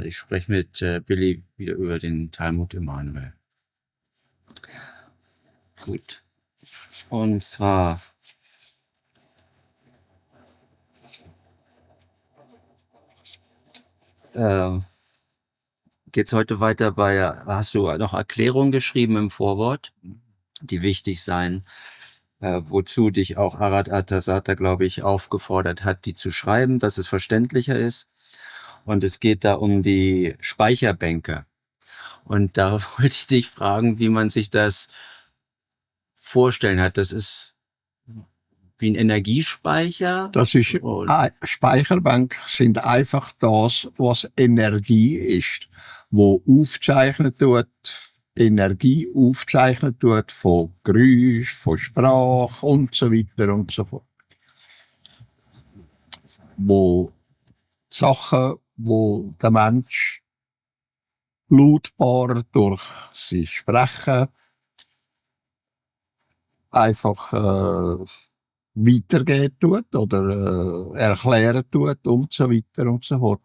Ich spreche mit Billy wieder über den Talmud Emanuel. Gut. Und zwar geht's heute weiter hast du noch Erklärungen geschrieben im Vorwort, die wichtig seien, wozu dich auch Arad Atasata, glaube ich, aufgefordert hat, die zu schreiben, dass es verständlicher ist. Und es geht da um die Speicherbänke. Und da wollte ich dich fragen, wie man sich das vorstellen hat. Das ist wie ein Energiespeicher? Das ist, Speicherbank sind einfach das, was Energie ist, wo aufzeichnet tut, Energie aufzeichnet tut von Geräusch, von Sprache und so weiter und so fort. Wo Sachen, wo der Mensch lautbar durch sie sprechen, einfach weitergehen tut oder erklären tut und so weiter und so fort.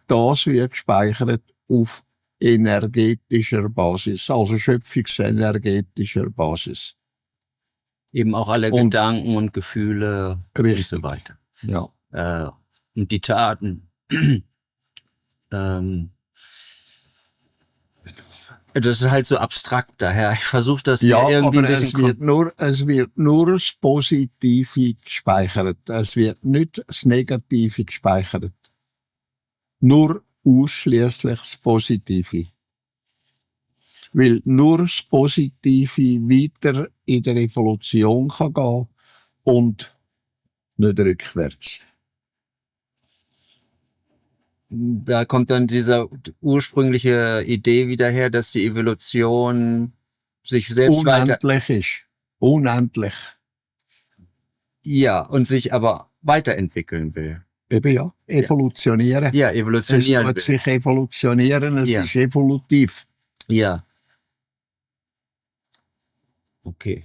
Das wird gespeichert auf energetischer Basis, also schöpfungsenergetischer Basis. Eben auch alle Gedanken und Gefühle richtig. Und so weiter. Ja. Und die Taten. Das ist halt so abstrakt daher. Ich versuche das ja, irgendwie aber ein bisschen... es wird nur das Positive gespeichert. Es wird nicht das Negative gespeichert. Nur ausschließlich das Positive. Weil nur das Positive weiter in der Evolution kann gehen und nicht rückwärts. Da kommt dann diese ursprüngliche Idee wieder her, dass die Evolution sich selbst unendlich ist. Unendlich. Ja, und sich aber weiterentwickeln will. Eben ja, evolutionieren. Ja, evolutionieren will. Es wird sich evolutionieren, es ist evolutiv. Ja. Okay.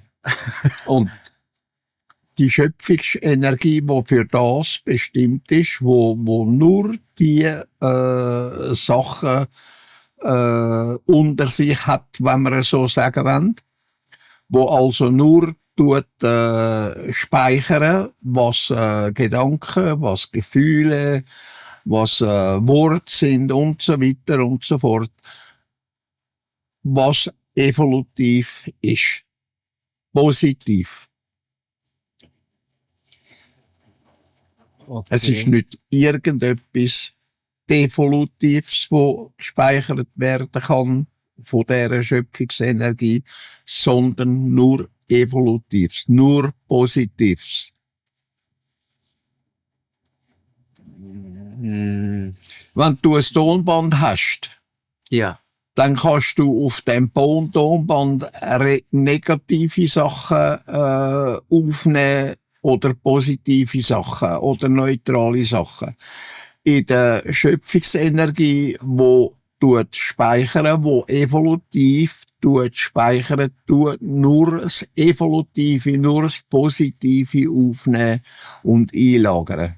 Und die Schöpfungsenergie, die für das bestimmt ist, wo nur die Sachen unter sich hat, wenn man es so sagen will, wo also nur speichern, was Gedanken, was Gefühle, was Worte sind und so weiter und so fort, was evolutiv ist, positiv. Okay. Es ist nicht irgendetwas Devolutives, wo gespeichert werden kann von dieser Schöpfungsenergie, sondern nur Evolutives, nur Positives. Wenn du ein Tonband hast, ja, dann kannst du auf dem Tonband negative Sachen aufnehmen oder positive Sachen oder neutrale Sachen. In der Schöpfungsenergie, wo speichern, wo evolutiv speichern, nur das Evolutive, nur das Positive aufnehmen und einlagern.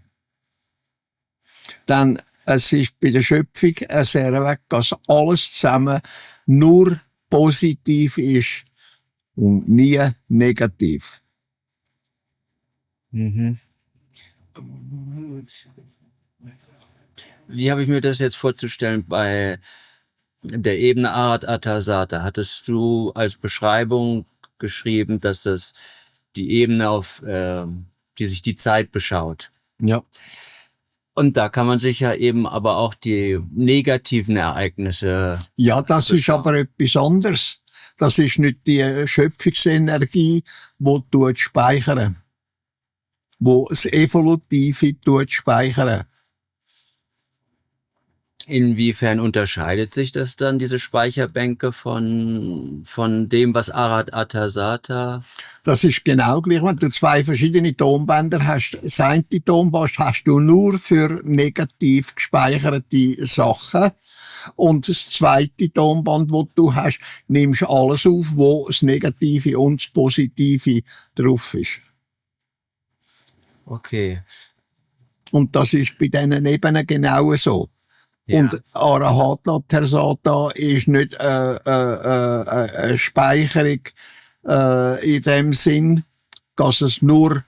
Dann, es ist bei der Schöpfung sehr weg, dass alles zusammen nur positiv ist und nie negativ. Mhm. Wie habe ich mir das jetzt vorzustellen bei der Ebene Arad Atasata? Hattest du als Beschreibung geschrieben, dass das die Ebene die sich die Zeit beschaut? Ja. Und da kann man sich ja eben aber auch die negativen Ereignisse... Ja, das ist aber etwas anderes. Das ist nicht die Schöpfungsenergie, die speichern. Wo das Evolutive speichern. Inwiefern unterscheidet sich das dann, diese Speicherbänke, von dem, was Arad Atasata... Das ist genau gleich, wenn du zwei verschiedene Tonbänder hast. Das eine Tonband hast du nur für negativ gespeicherte Sachen. Und das zweite Tonband, das du hast, nimmst alles auf, wo das Negative und das Positive drauf ist. Okay. Und das ist bei diesen Ebenen genau so. Ja. Und Arahata Tersata ist nicht eine Speicherung in dem Sinn, dass es nur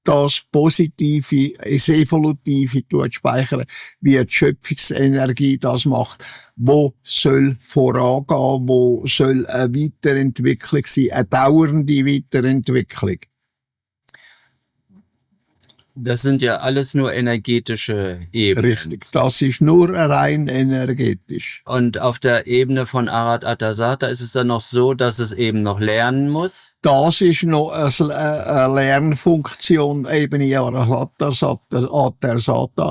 das Positive, das Evolutive speichern, wie die Schöpfungsenergie das macht, wo soll vorangehen, wo soll eine Weiterentwicklung sein, eine dauernde Weiterentwicklung. Das sind ja alles nur energetische Ebenen. Richtig, das ist nur rein energetisch. Und auf der Ebene von Arat Atasata ist es dann noch so, dass es eben noch lernen muss. Das ist noch eine Lernfunktion, eben in Atasata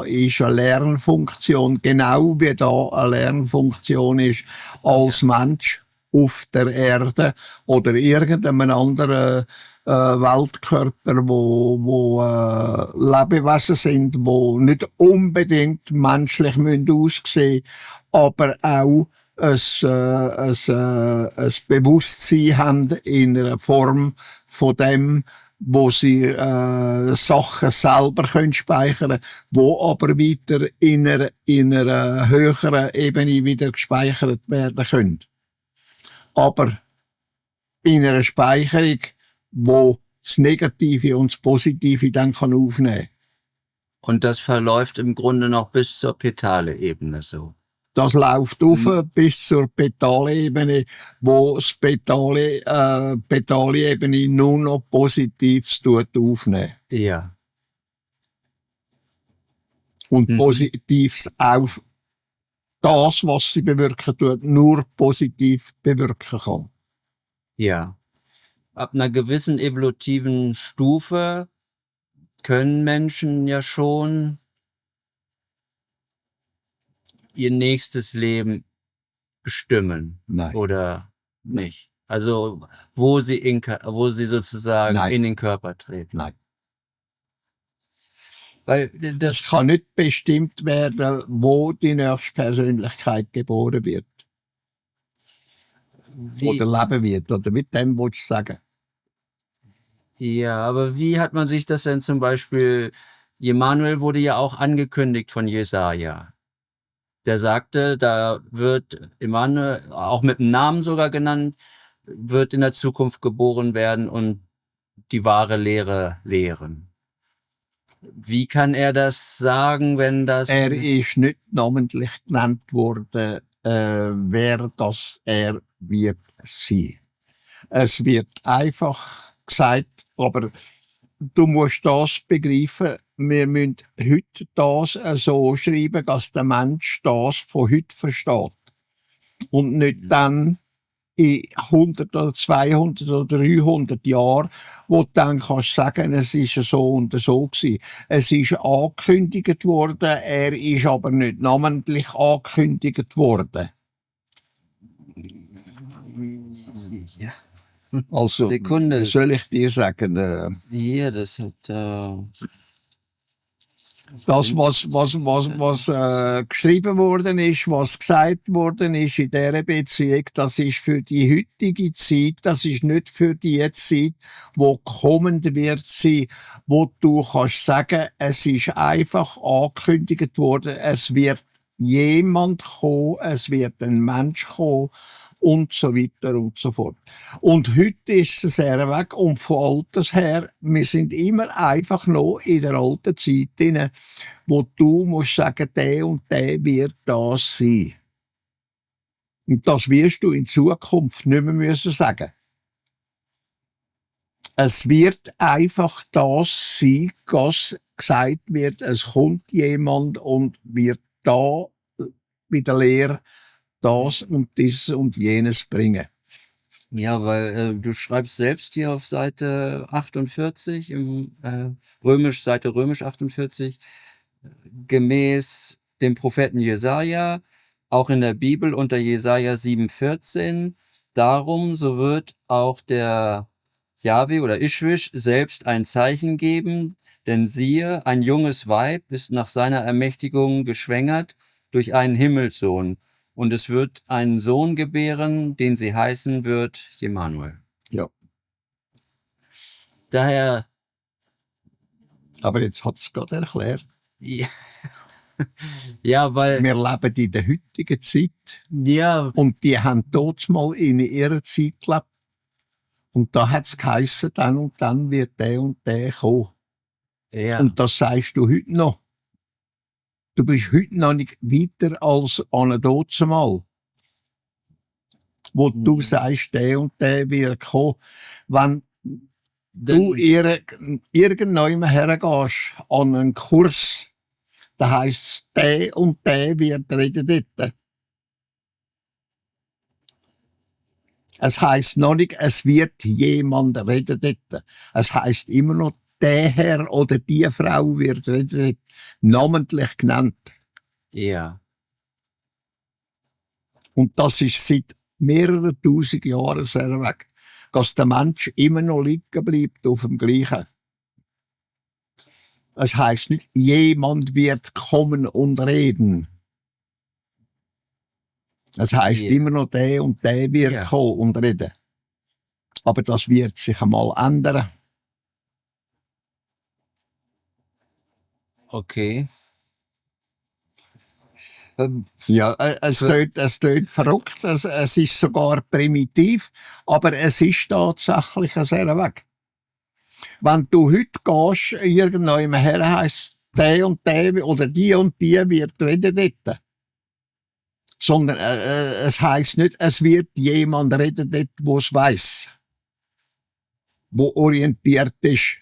ist eine Lernfunktion, genau wie da eine Lernfunktion ist als Mensch auf der Erde oder irgendeinem anderen Weltkörper, wo Lebewesen sind, wo nicht unbedingt menschlich aussehen müssen, aber auch ein Bewusstsein haben in einer Form von dem, wo sie Sachen selber können speichern, wo aber weiter in einer höheren Ebene wieder gespeichert werden können. Aber in einer Speicherung, wo das Negative und das Positive dann kann aufnehmen. Und das verläuft im Grunde noch bis zur petale Ebene so. Das läuft auf bis zur Petalebene, wo das Petalebene nur noch Positives aufnehmen. Ja. Und Positives auf das, was sie bewirken tut, nur positiv bewirken kann. Ja. Ab einer gewissen evolutiven Stufe können Menschen ja schon ihr nächstes Leben bestimmen. Nein. Oder nicht. Also, wo sie sozusagen Nein. in den Körper treten. Nein. Weil Es das kann nicht bestimmt werden, wo die nächste Persönlichkeit geboren wird. Oder leben wird. Oder mit dem willst du sagen. Ja, aber wie hat man sich das denn zum Beispiel, Immanuel wurde ja auch angekündigt von Jesaja. Der sagte, da wird Immanuel, auch mit dem Namen sogar genannt, wird in der Zukunft geboren werden und die wahre Lehre lehren. Wie kann er das sagen, wenn das... Er ist nicht namentlich genannt worden, wer das er wird sein. Es wird einfach gesagt, aber du musst das begreifen, wir müssen heute das so schreiben, dass der Mensch das von heute versteht. Und nicht dann in 100 oder 200 oder 300 Jahren, wo du dann kannst sagen, es ist so und so gewesen. Es ist angekündigt worden, er ist aber nicht namentlich angekündigt worden. Ja. Also, Sekunde. wie soll ich dir sagen, Hier, das hat... das, was geschrieben worden ist, was gesagt worden ist in dieser Beziehung, das ist für die heutige Zeit, das ist nicht für die Zeit, wo kommend wird sein, wo du kannst sagen, es ist einfach angekündigt worden, es wird jemand kommen, es wird ein Mensch kommen, und so weiter und so fort. Und heute ist es sehr weg und von Alters her, wir sind immer einfach noch in der alten Zeit drin, wo du musst sagen, der und der wird das sein. Und das wirst du in Zukunft nicht mehr müssen sagen. Es wird einfach das sein, was gesagt wird, es kommt jemand und wird da bei der Lehre das und dieses und jenes bringen. Ja, weil du schreibst selbst hier auf Seite 48, Seite römisch 48, gemäß dem Propheten Jesaja, auch in der Bibel unter Jesaja 7,14, darum, so wird auch der Jahwe oder Ischwisch selbst ein Zeichen geben, denn siehe, ein junges Weib ist nach seiner Ermächtigung geschwängert durch einen Himmelssohn. Und es wird einen Sohn gebären, den sie heißen wird Immanuel. Ja. Daher... Aber jetzt hat es gerade erklärt. Ja. Ja, weil, Wir leben in der heutigen Zeit ja, und die haben dort mal in ihrer Zeit gelebt. Und da hat's geheissen, dann und dann wird der und der kommen. ja, Und das sagst du heute noch. Du bist heute noch nicht weiter als an dort mal. Wo du sagst, der und der wird kommen. Wenn du irgendwann hergehst an einen Kurs, da heisst's, der und der wird reden dort. Es heisst noch nicht, es wird jemand reden dort. Es heisst immer noch, der Herr oder die Frau wird reden dort. Namentlich genannt. ja, Und das ist seit mehreren tausend Jahren sehr weg. Dass der Mensch immer noch liegen bleibt auf dem Gleichen. Es heisst nicht, jemand wird kommen und reden. Es heisst Ja. immer noch, der und der wird Ja. kommen und reden. Aber das wird sich einmal ändern. okay. Ja, es tönt verrückt, es ist sogar primitiv, aber es ist tatsächlich ein sehr Weg. Wenn du heute gehst, irgendwann her heisst, der und der oder die und die wird reden dort. Sondern es heisst nicht, es wird jemand reden dort, wo es weiss. Wo orientiert ist.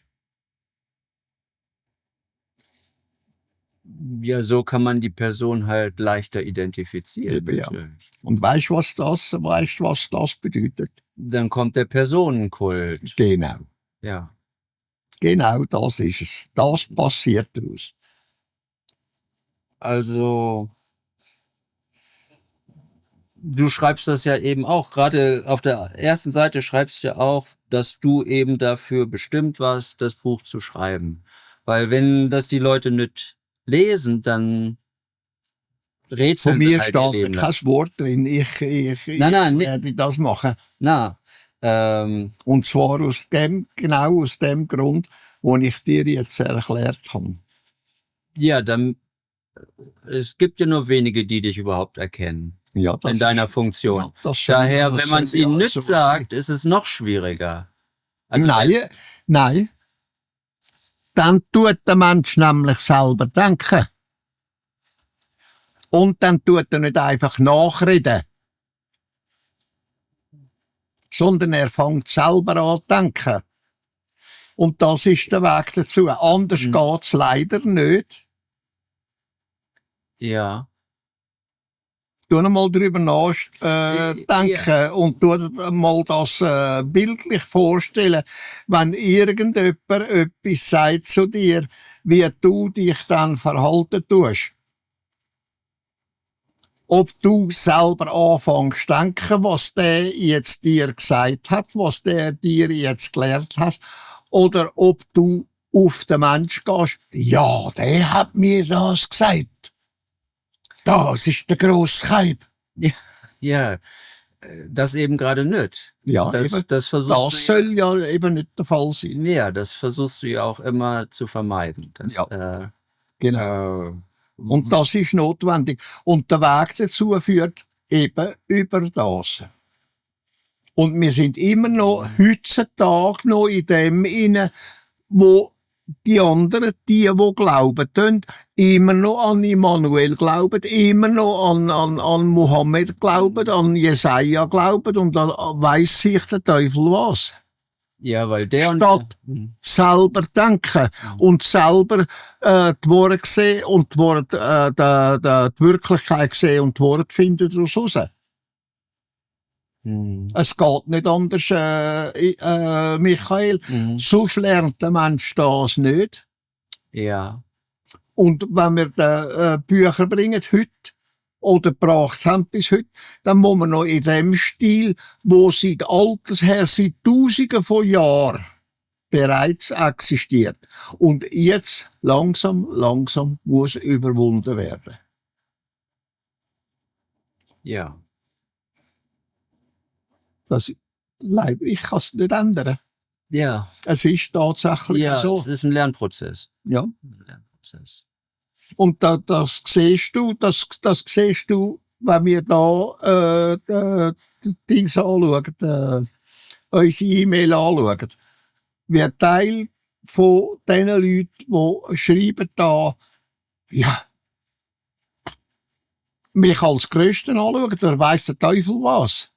Ja, so kann man die Person halt leichter identifizieren. Eben, ja. Natürlich. Und weißt was das bedeutet? Dann kommt der Personenkult. Genau. Ja. Genau das ist es. Das passiert daraus. Also, du schreibst das ja eben auch, gerade auf der ersten Seite schreibst du ja auch, dass du eben dafür bestimmt warst, das Buch zu schreiben. Weil wenn das die Leute nicht lesen, dann Von rätseln mir sie halt ihr steht Leben lang. kein Wort drin. Ich Nein, werde das machen. Na, Und zwar genau aus dem Grund, wo ich dir jetzt erklärt habe. ja, dann, es gibt ja nur wenige, die dich überhaupt erkennen. Ja, das In deiner ist- Funktion. ja, das soll- Daher, das wenn man es soll ihnen ja nicht so sagt, ist es noch schwieriger. Also, Nein. Dann tut der Mensch nämlich selber denken. Und dann tut er nicht einfach nachreden. Sondern er fängt selber an zu denken. Und das ist der Weg dazu. Anders geht's leider nicht. ja, Tu mal drüber nachdenken und tu mal das bildlich vorstellen, wenn irgendjemand etwas sagt zu dir, wie du dich dann verhalten tust. Ob du selber anfängst zu denken, was der jetzt dir gesagt hat, was der dir jetzt gelehrt hat, oder ob du auf den Mensch gehst, ja, der hat mir das gesagt. Das ist der grosse Keib. ja, das eben gerade nicht. Ja, das, eben. das versuchst Das du, soll ja eben nicht der Fall sein. ja, das versuchst du ja auch immer zu vermeiden. Das, Ja. Genau. Und das ist notwendig. Und der Weg dazu führt eben über das. Und wir sind immer noch heutzutage noch in dem inne, wo die anderen, die glauben, tun, immer noch an Immanuel glauben, immer noch an Mohammed glauben, an Jesaja glauben und dann weiss sich der Teufel was. ja, weil der Statt selber denken und selber die Worte sehen und die Wirklichkeit sehen und die Worte finden daraus raus. Es geht nicht anders, Michael. Sonst lernt der Mensch das nicht. ja, Und wenn wir Bücher bringen heute, oder gebracht haben bis heute, dann muss man noch in dem Stil, wo seit alters her, seit Tausenden von Jahren bereits existiert. Und jetzt langsam muss überwunden werden. ja, Ich kann es nicht ändern. ja, Es ist tatsächlich ja, so. es ist ein Lernprozess. Ja. Ein Lernprozess. Und das siehst du, wenn wir da Dings anschauen, unsere E-Mail anschauen. Wie Teil von den Leuten, die schreiben da, ja, mich als Größten anschauen, der weiss der Teufel was.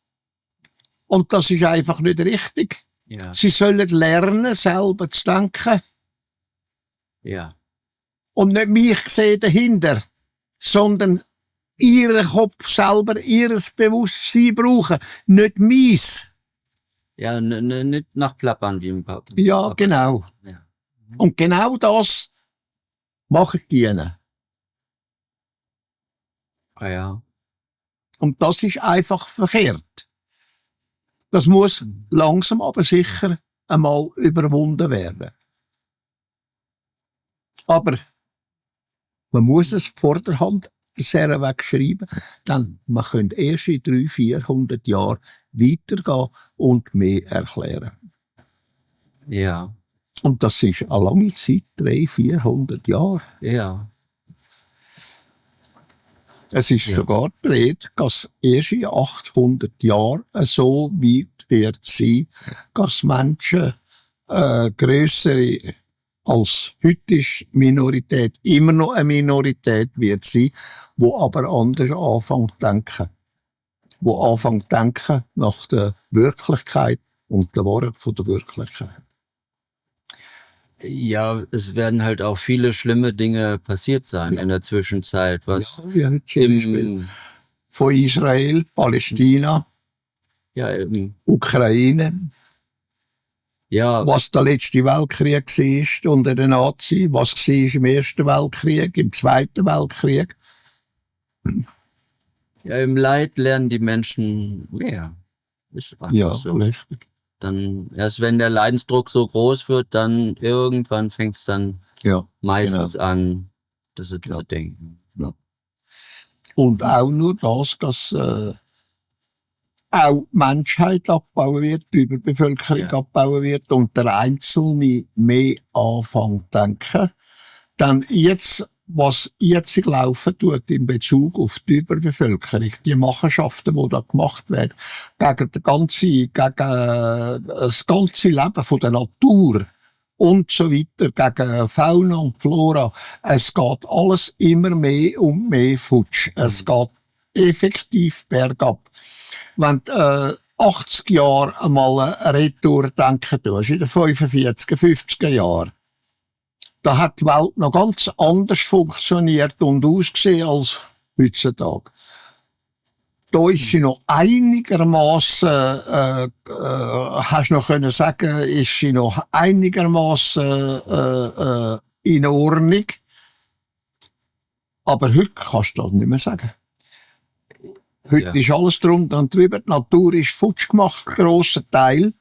Und das ist einfach nicht richtig. Ja. Sie sollen lernen, selber zu denken. Ja. Und nicht mich sehen dahinter, sondern ihren Kopf selber, ihres Bewusstsein brauchen, nicht meins. Ja, nicht nachplappern wie ein Papa. Ja, genau. Ja. Und genau das machen die. Ah, ja. Und das ist einfach verkehrt. Das muss langsam aber sicher einmal überwunden werden. Aber man muss es vor der Hand sehr wegschreiben, denn man könnte erst in 300-400 Jahren weitergehen und mehr erklären. Ja. Und das ist eine lange Zeit, 300-400 Jahre. Ja. Es ist sogar die Rede, dass erst in 800 Jahren so weit wird sein, dass Menschen grössere als heute ist Minorität immer noch eine Minorität wird sein, wo aber anders anfangen zu denken. Wo anfangen zu denken nach der Wirklichkeit und der Wahrheit von der Wirklichkeit. Ja, es werden halt auch viele schlimme Dinge passiert sein in der Zwischenzeit, was Ja, wie heute zum Beispiel von Israel, Palästina, Ukraine, ja, was der letzte Weltkrieg war unter den Nazis, was war im Ersten Weltkrieg, im Zweiten Weltkrieg. ja, im Leid lernen die Menschen mehr. Ist einfach Ja, so. richtig. Dann, erst wenn der Leidensdruck so groß wird, dann irgendwann fängt es dann Ja, meistens genau. an, das zu denken. Ja. Und auch nur das, dass auch die Menschheit abbauen wird, die Überbevölkerung abbauen wird und der Einzelne mehr anfängt zu denken. Dann jetzt, was jetzt laufen tut in Bezug auf die Überbevölkerung, die Machenschaften, die da gemacht werden, gegen das ganze Leben von der Natur und so weiter, gegen Fauna und Flora. Es geht alles immer mehr und mehr futsch. Es geht effektiv bergab. Wenn 80 Jahre einmal eine Retour denken tust, in den 45er, 50er Jahren, da hat die Welt noch ganz anders funktioniert und ausgesehen als heutzutage. Da ist sie noch einigermaßen, hast du noch können sagen, ist sie noch einigermaßen in Ordnung. Aber heute kannst du das nicht mehr sagen. Heute ist alles drunter und drüber. Die Natur ist futsch gemacht, grosser Teil.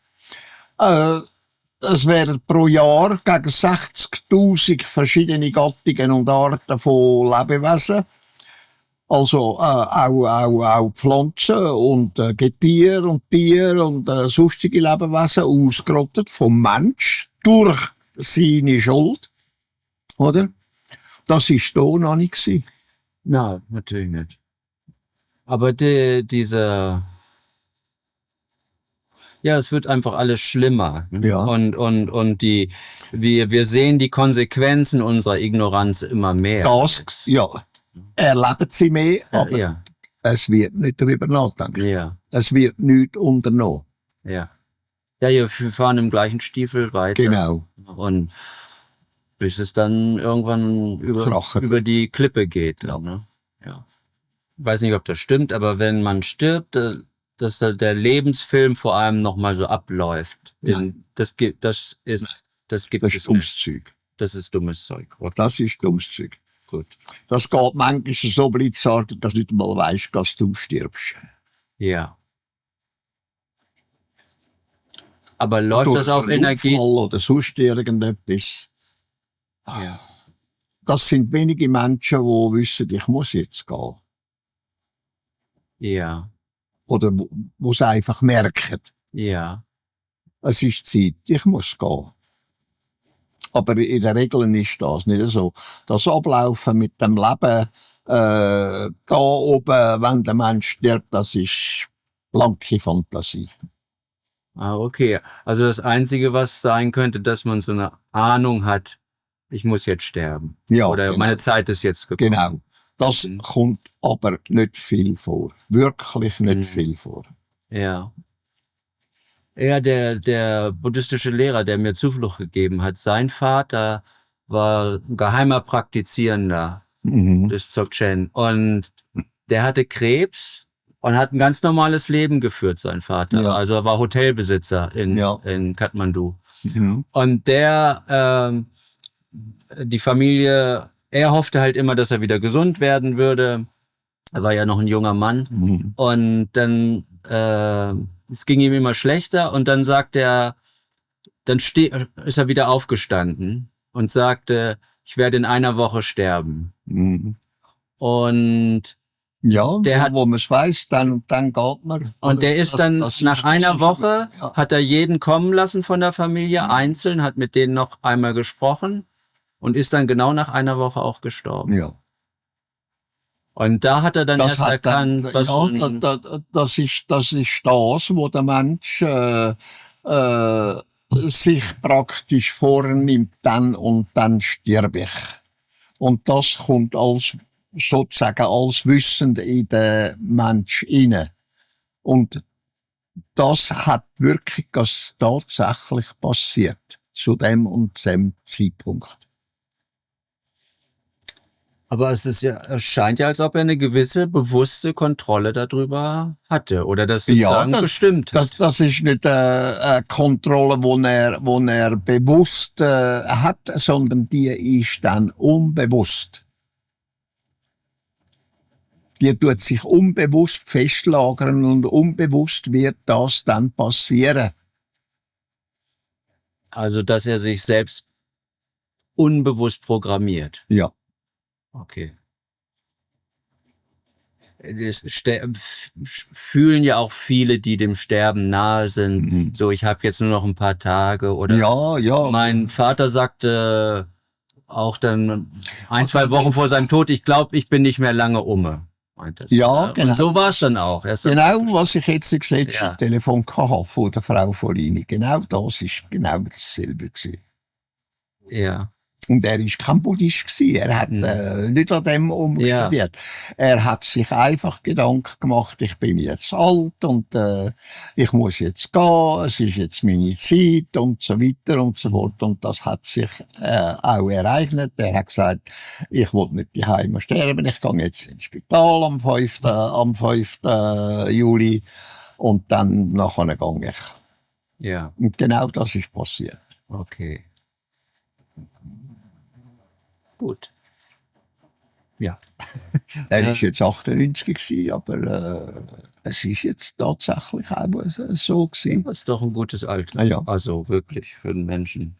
Es werden pro Jahr gegen 60.000 verschiedene Gattungen und Arten von Lebewesen. Also auch Pflanzen und Getier und Tier und sonstige Lebewesen ausgerottet vom Mensch durch seine Schuld. Oder? Das war da noch nicht gewesen. Nein, natürlich nicht. Aber ja, es wird einfach alles schlimmer. Ja. Und wir sehen die Konsequenzen unserer Ignoranz immer mehr. Das, ja, erleben sie mehr, aber es wird nicht darüber nachdenken. Ja. Es wird nichts unternommen. Ja. Ja, wir fahren im gleichen Stiefel weiter. Genau. Und bis es dann irgendwann über die Klippe geht. Ja. Ne? Ja. Ich weiß nicht, ob das stimmt, aber wenn man stirbt, dass der Lebensfilm vor allem nochmal so abläuft. Das gibt es dummes Zeug. Das ist dummes Zeug. Okay. Das ist dummes Zeug. Gut. Das geht manchmal so blitzartig, dass du nicht mal weisst, dass du stirbst. Ja. Aber läuft das auf Energie? Oder sonst irgendetwas. Ja. Das sind wenige Menschen, die wissen, ich muss jetzt gehen. Ja. Oder wo sie einfach merken. Ja. Es ist Zeit, ich muss gehen. Aber in der Regel ist das nicht so. Das Ablaufen mit dem Leben, da oben, wenn der Mensch stirbt, das ist blanke Fantasie. Ah, okay. Also das Einzige, was sein könnte, dass man so eine Ahnung hat, ich muss jetzt sterben. Ja, Oder genau. meine Zeit ist jetzt gekommen. Genau. Das kommt aber nicht viel vor. Wirklich nicht viel vor. Ja. Ja, der buddhistische Lehrer, der mir Zuflucht gegeben hat, sein Vater war ein geheimer Praktizierender des Dzogchen. Und der hatte Krebs und hat ein ganz normales Leben geführt, sein Vater. Ja. Also er war Hotelbesitzer Ja. in Kathmandu. Und die Familie, er hoffte halt immer, dass er wieder gesund werden würde. Er war ja noch ein junger Mann. Und dann, es ging ihm immer schlechter und dann sagt er, ist er wieder aufgestanden und sagte, ich werde in einer Woche sterben. Und Ja, der hat, wo man es weiss, dann geht man. und der ist dann nach einer Woche, ja. hat er jeden kommen lassen von der Familie, einzeln, hat mit denen noch einmal gesprochen und ist dann genau nach einer Woche auch gestorben. Ja. Und da hat er dann erst erkannt, was das ist das, wo der Mensch sich praktisch vornimmt, dann und dann sterbe ich. Und das kommt sozusagen als Wissend in den Mensch rein. Und das hat wirklich tatsächlich passiert, zu dem und dem Zeitpunkt. Aber es scheint ja, als ob er eine gewisse bewusste Kontrolle darüber hatte oder das sozusagen bestimmt hat. Das ist nicht eine Kontrolle, wo er bewusst hat, sondern die ist dann unbewusst. Die tut sich unbewusst festlagern und unbewusst wird das dann passieren. Also, dass er sich selbst unbewusst programmiert. Ja. Okay. Fühlen ja auch viele, die dem Sterben nahe sind. So, ich habe jetzt nur noch ein paar Tage. Oder ja. Mein Vater sagte auch dann 2 Wochen vor seinem Tod, ich glaube, ich bin nicht mehr lange meint das. Ja, genau. Und so war es dann auch. Genau, was ich jetzt das letzte Telefon hatte von der Frau Folini. Genau das ist genau dasselbe gewesen. Ja. Und er ist kein Buddhist gewesen. Er hat nicht an dem umstudiert. Ja. Er hat sich einfach Gedanken gemacht, ich bin jetzt alt und ich muss jetzt gehen, es ist jetzt meine Zeit und so weiter und so fort. Und das hat sich auch ereignet. Er hat gesagt, ich will nicht daheim sterben, ich gehe jetzt ins Spital am 5. Juli und dann nachher gehe ich. Ja. Und genau das ist passiert. Okay. Gut. Ja. Er ist jetzt 98 gewesen, aber es ist jetzt tatsächlich auch so gewesen. Das ist doch ein gutes Alter. Ja. Also wirklich für den Menschen.